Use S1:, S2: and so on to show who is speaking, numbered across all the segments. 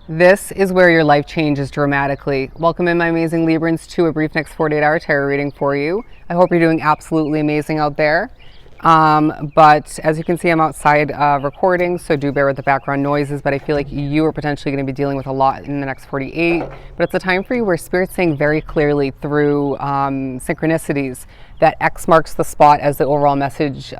S1: This is where your life changes dramatically. Welcome in, my amazing Librans, to a brief next 48-hour tarot reading for you. I hope you're doing absolutely amazing out there. But as you can see, I'm outside recording, so do bear with the background noises, but I feel like you are potentially going to be dealing with a lot in the next 48. But it's a time for you where Spirit's saying very clearly through synchronicities that X marks the spot as the overall message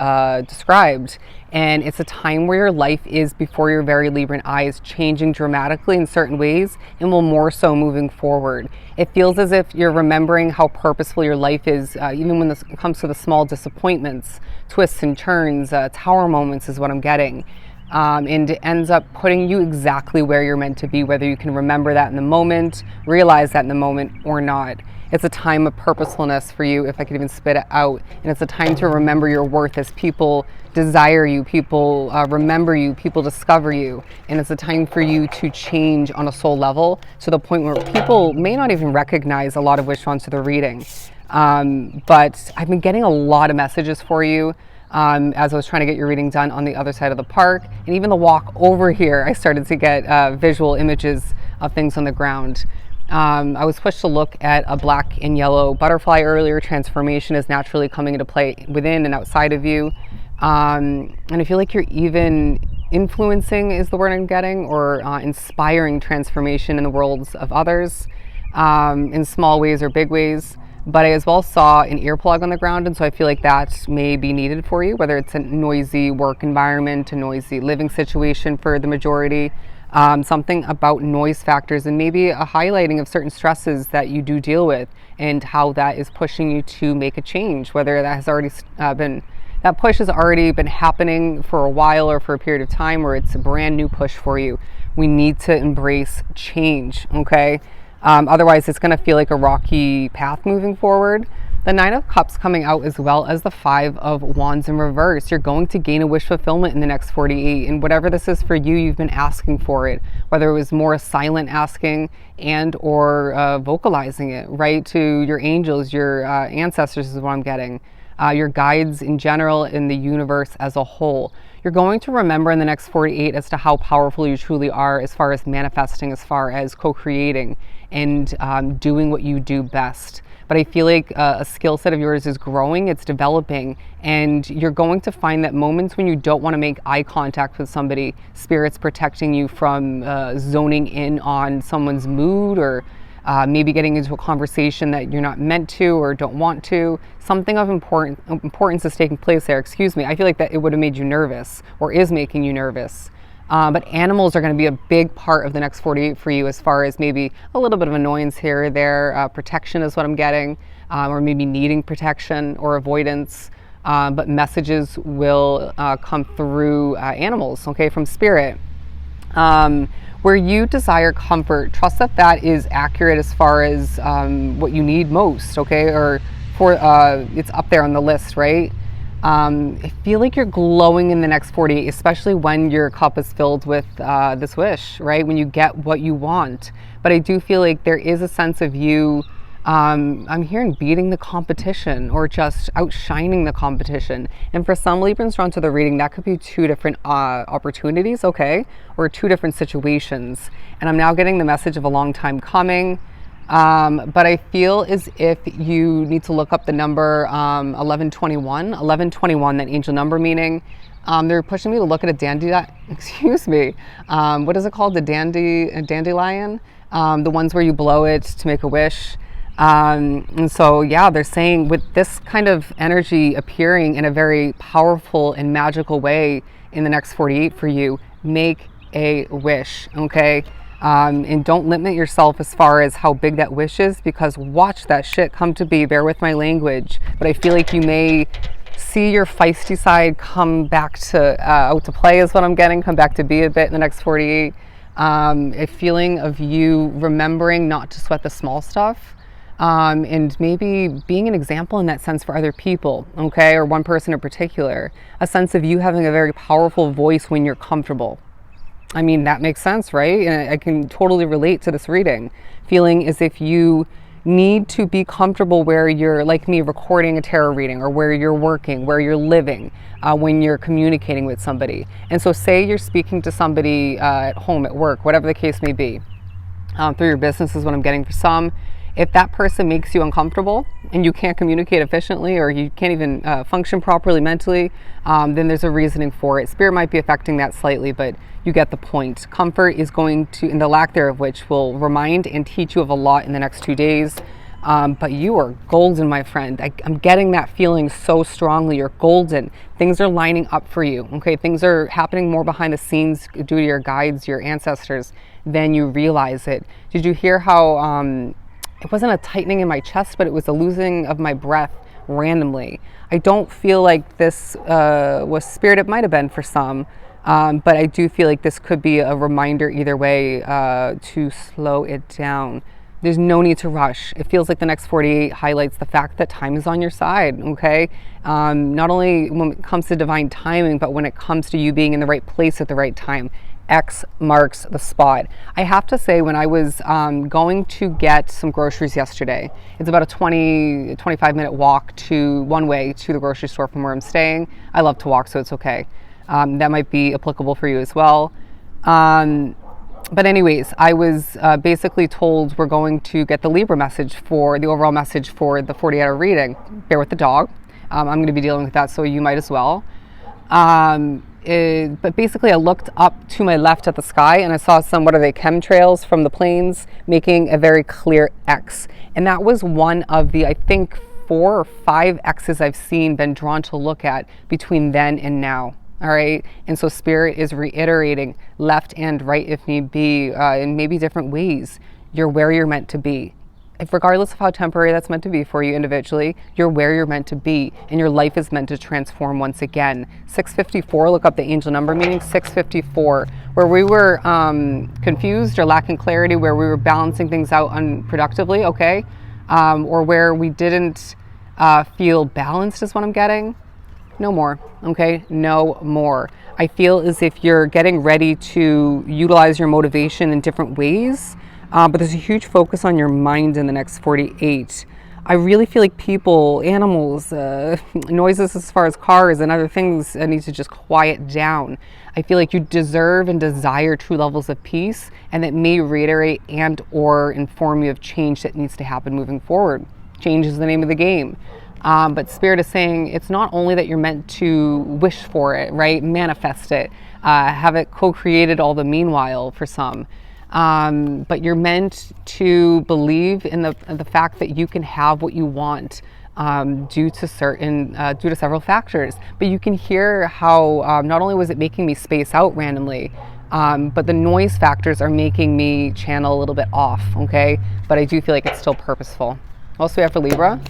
S1: described. And it's a time where your life is, before your very Libran eyes, changing dramatically in certain ways and will more so moving forward. It feels as if you're remembering how purposeful your life is, even when it comes to the small disappointments, twists and turns, tower moments is what I'm getting. And it ends up putting you exactly where you're meant to be, whether you can remember that in the moment, realize that in the moment, or not. It's a time of purposefulness for you, if I could even spit it out. And it's a time to remember your worth as people desire you, people remember you, people discover you. And it's a time for you to change on a soul level to the point where people may not even recognize a lot of which ones to the reading. But I've been getting a lot of messages for you as I was trying to get your reading done on the other side of the park. And even the walk over here, I started to get visual images of things on the ground. I was pushed to look at a black and yellow butterfly earlier. Transformation is naturally coming into play within and outside of you. And I feel like you're even influencing, is the word I'm getting, or inspiring transformation in the worlds of others in small ways or big ways. But I as well saw an earplug on the ground, and so I feel like that may be needed for you, whether it's a noisy work environment, a noisy living situation for the majority. Something about noise factors and maybe a highlighting of certain stresses that you do deal with and how that is pushing you to make a change, whether that has already that push has already been happening for a while or for a period of time, or it's a brand new push for you. We need to embrace change, okay? Otherwise it's going to feel like a rocky path moving forward. The Nine of Cups coming out, as well as the Five of Wands in reverse. You're going to gain a wish fulfillment in the next 48. And whatever this is for you, you've been asking for it. Whether it was more silent asking and or vocalizing it, right? To your angels, your ancestors is what I'm getting. Your guides in general, in the universe as a whole. You're going to remember in the next 48 as to how powerful you truly are as far as manifesting, as far as co-creating and doing what you do best. But I feel like a skill set of yours is growing, it's developing, and you're going to find that moments when you don't want to make eye contact with somebody, Spirit's protecting you from zoning in on someone's mood, or maybe getting into a conversation that you're not meant to or don't want to. Something of importance is taking place there, excuse me. I feel like that it would have made you nervous, or is making you nervous. But animals are going to be a big part of the next 48 for you, as far as maybe a little bit of annoyance here or there. Protection is what I'm getting, or maybe needing protection or avoidance. But messages will come through animals, okay, from Spirit. Where you desire comfort, trust that that is accurate as far as what you need most, okay, or for it's up there on the list, right? I feel like you're glowing in the next 48, especially when your cup is filled with this wish, right? When you get what you want. But I do feel like there is a sense of you, I'm hearing beating the competition or just outshining the competition. And for some Librans drawn to the reading, that could be two different opportunities, okay? Or two different situations. And I'm now getting the message of a long time coming. But I feel as if you need to look up the number 1121, that angel number, meaning they're pushing me to look at a excuse me, what is it called? A dandelion? The ones where you blow it to make a wish. And so, yeah, they're saying with this kind of energy appearing in a very powerful and magical way in the next 48 for you, make a wish, okay? And don't limit yourself as far as how big that wish is, because watch that shit come to be. Bear with my language, but I feel like you may see your feisty side come back to out to play is what I'm getting, come back to be a bit in the next 48. A feeling of you remembering not to sweat the small stuff, and maybe being an example in that sense for other people, okay, or one person in particular. A sense of you having a very powerful voice when you're comfortable. I mean, that makes sense, right? And I can totally relate to this reading. Feeling as if you need to be comfortable where you're, like me, recording a tarot reading, or where you're working, where you're living, when you're communicating with somebody. And so say you're speaking to somebody at home, at work, whatever the case may be, through your business is what I'm getting for some. If that person makes you uncomfortable and you can't communicate efficiently, or you can't even function properly mentally, then there's a reasoning for it. Spirit might be affecting that slightly, but you get the point. Comfort is going to, and the lack thereof which, will remind and teach you of a lot in the next 2 days. But you are golden, my friend. I'm getting that feeling so strongly. You're golden. Things are lining up for you. Okay, things are happening more behind the scenes due to your guides, your ancestors, than you realize it. Did you hear how it wasn't a tightening in my chest, but it was a losing of my breath randomly? I don't feel like this was spirit. It might have been for some, but I do feel like this could be a reminder either way to slow it down. There's no need to rush. It feels like the next 48 highlights the fact that time is on your side, okay? Not only when it comes to divine timing, but when it comes to you being in the right place at the right time. X marks the spot. I have to say, when I was going to get some groceries yesterday, it's about a 25 minute walk to one way to the grocery store from where I'm staying. I love to walk, so it's okay. That might be applicable for you as well. But anyways, I was basically told we're going to get the Libra message, for the overall message for the 48-hour reading. Bear with the dog. I'm going to be dealing with that, so you might as well. But basically I looked up to my left at the sky and I saw some, what are they, chemtrails from the planes, making a very clear X. And that was one of the, I think, 4 or 5 X's I've seen, been drawn to look at between then and now. All right. And so spirit is reiterating left and right, if need be, in maybe different ways. You're where you're meant to be. If, regardless of how temporary that's meant to be for you individually, you're where you're meant to be, and your life is meant to transform once again. 654, look up the angel number meaning, 654, where we were confused or lacking clarity, where we were balancing things out unproductively, okay? Or where we didn't feel balanced is what I'm getting. No more, okay? No more. I feel as if you're getting ready to utilize your motivation in different ways. But there's a huge focus on your mind in the next 48. I really feel like people, animals, noises as far as cars and other things need to just quiet down. I feel like you deserve and desire true levels of peace, and that may reiterate and or inform you of change that needs to happen moving forward. Change is the name of the game. But Spirit is saying it's not only that you're meant to wish for it, right? Manifest it, have it co-created all the meanwhile for some. But you're meant to believe in the fact that you can have what you want due to several factors. But you can hear how not only was it making me space out randomly, but the noise factors are making me channel a little bit off, okay? But I do feel like it's still purposeful. Also, we have for Libra,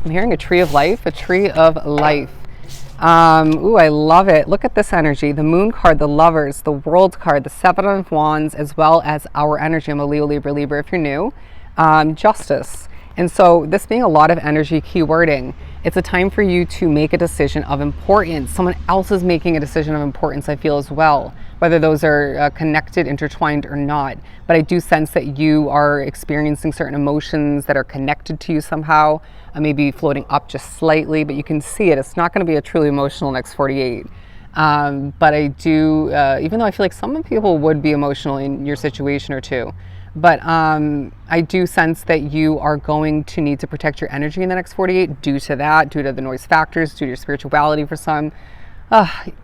S1: I'm hearing a tree of life, a tree of life. Ooh, I love it. Look at this energy. The moon card, the lovers, the world card, the 7 of wands, as well as our energy. I'm a Leo, Libra if you're new. Justice. And so this being a lot of energy keywording, it's a time for you to make a decision of importance. Someone else is making a decision of importance, I feel, as well, whether those are connected, intertwined, or not. But I do sense that you are experiencing certain emotions that are connected to you somehow, maybe floating up just slightly, but you can see it. It's not going to be a truly emotional next 48. But I do, even though I feel like some people would be emotional in your situation or two, but I do sense that you are going to need to protect your energy in the next 48 due to that, due to the noise factors, due to your spirituality for some.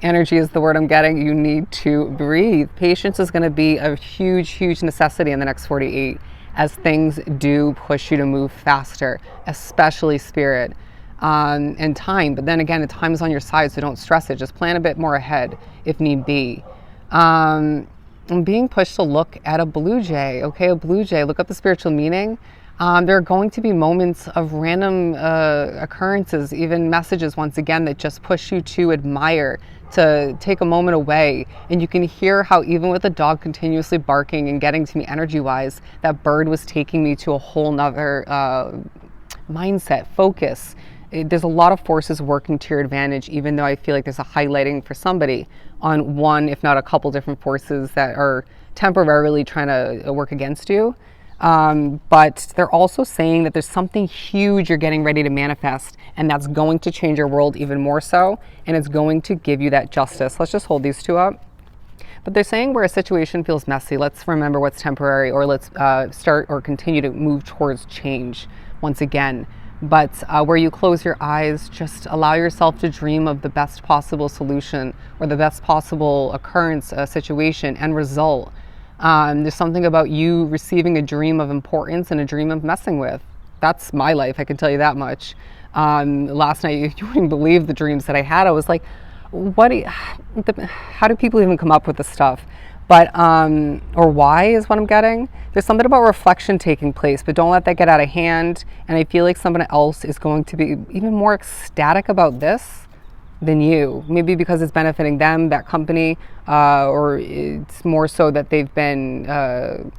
S1: Energy is the word I'm getting. You need to breathe. Patience is going to be a huge, huge necessity in the next 48 as things do push you to move faster, especially spirit and time. But then again, the time is on your side, so don't stress it. Just plan a bit more ahead if need be. I'm being pushed to look at a blue jay. Okay, a blue jay. Look up the spiritual meaning. There are going to be moments of random occurrences, even messages, once again, that just push you to admire, to take a moment away. And you can hear how even with the dog continuously barking and getting to me energy-wise, that bird was taking me to a whole nother mindset, focus. There's a lot of forces working to your advantage, even though I feel like there's a highlighting for somebody on one, if not a couple different forces that are temporarily trying to work against you. But they're also saying that there's something huge you're getting ready to manifest, and that's going to change your world even more so, and it's going to give you that justice. Let's just hold these two up. But they're saying where a situation feels messy, let's remember what's temporary, or let's start or continue to move towards change once again. But where you close your eyes, just allow yourself to dream of the best possible solution or the best possible occurrence, situation, and result. There's something about you receiving a dream of importance and a dream of messing with. That's my life, I can tell you that much. Last night, you wouldn't believe the dreams that I had. I was like, how do people even come up with this stuff? But, or why is what I'm getting. There's something about reflection taking place, but don't let that get out of hand. And I feel like someone else is going to be even more ecstatic about this than you. Maybe because it's benefiting them, that company, or it's more so that they've been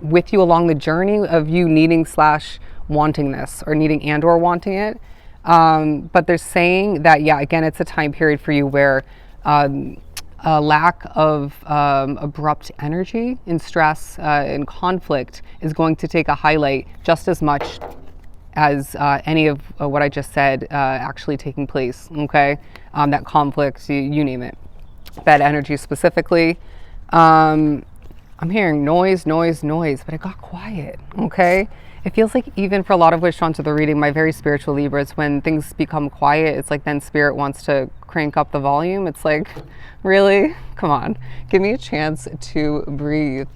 S1: with you along the journey of you needing / wanting this, or needing and or wanting it. But they're saying that, yeah, again, it's a time period for you where a lack of abrupt energy and stress and conflict is going to take a highlight just as much as any of what I just said actually taking place, okay? That conflict, you name it. Bad energy specifically. I'm hearing noise, but it got quiet, okay? It feels like even for a lot of what's drawn to the reading, my very spiritual Libras, when things become quiet, it's like then spirit wants to crank up the volume. It's like, really? Come on, give me a chance to breathe.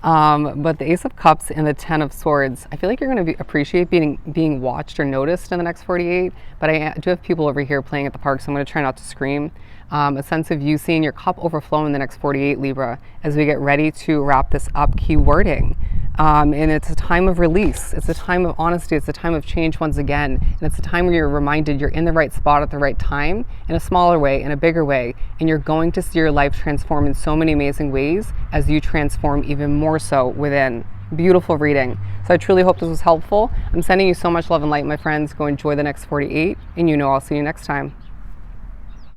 S1: But the Ace of Cups and the Ten of Swords, I feel like you're going to appreciate being watched or noticed in the next 48, but I do have people over here playing at the park, so I'm going to try not to scream. A sense of you seeing your cup overflow in the next 48, Libra, as we get ready to wrap this up. Key wording. And it's a time of release. It's a time of honesty. It's a time of change once again. And it's a time where you're reminded you're in the right spot at the right time, in a smaller way, in a bigger way. And you're going to see your life transform in so many amazing ways as you transform even more so within. Beautiful reading. So I truly hope this was helpful. I'm sending you so much love and light, my friends. Go enjoy the next 48, and I'll see you next time.